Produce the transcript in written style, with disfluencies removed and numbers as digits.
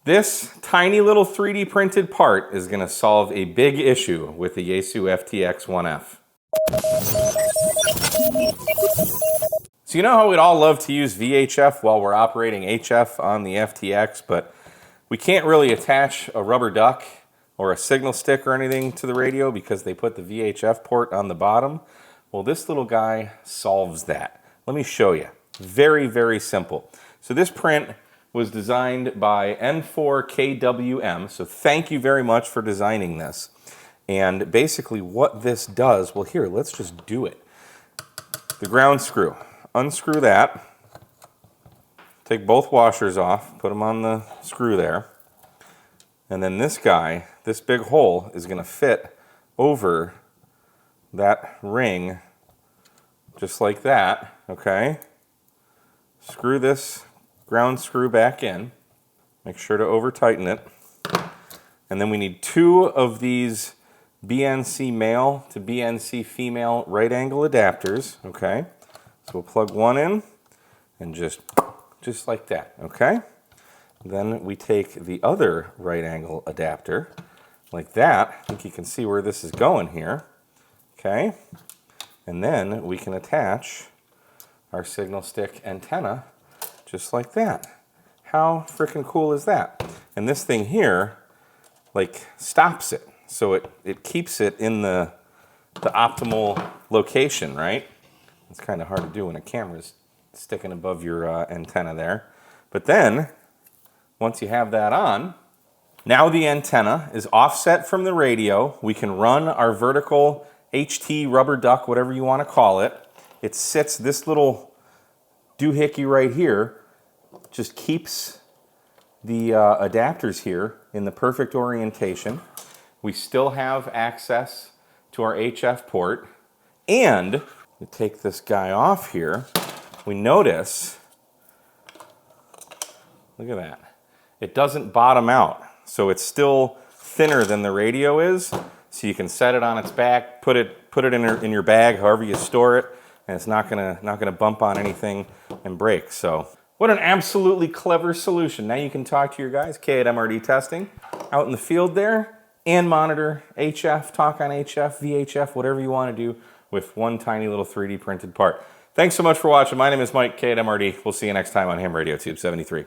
This tiny little 3D printed part is going to solve a big issue with the Yaesu FTX-1F. So you know how we'd all love to use VHF while we're operating HF on the FTX, but we can't really attach a rubber duck or a signal stick or anything to the radio because they put the VHF port on the bottom? Well, this little guy solves that. Let me show you. Very, very simple. So this print was designed by N4KWM, so thank you very much for designing this. And basically what this does, well here, let's just do it. The ground screw. Unscrew that. Take both washers off, put them on the screw there. And then this guy, this big hole, is going to fit over that ring just like that, okay? Screw this ground screw back in. Make sure to over tighten it. And then we need 2 of these BNC male to BNC female right angle adapters, okay? So we'll plug one in and just like that, okay? Then we take the other right angle adapter like that. I think you can see where this is going here, okay? And then we can attach our signal stick antenna just like that. How freaking cool is that? And this thing here, like, stops it. So it keeps it in the optimal location, right? It's kind of hard to do when a camera's sticking above your antenna there. But then, once you have that on, now the antenna is offset from the radio. We can run our vertical HT rubber duck, whatever you want to call it. It sits, this little doohickey right here just keeps the adapters here in the perfect orientation. We still have access to our HF port, and we take this guy off here. We notice, look at that, it doesn't bottom out, so it's still thinner than the radio is. So you can set it on its back, put it in your bag, however you store it, and it's not gonna bump on anything and break. So what an absolutely clever solution. Now you can talk to your guys, K at MRD Testing, out in the field there, and monitor HF, talk on HF, VHF, whatever you want to do with one tiny little 3D printed part. Thanks so much for watching. My name is Mike, K at MRD. We'll see you next time on Ham Radio Tube 73.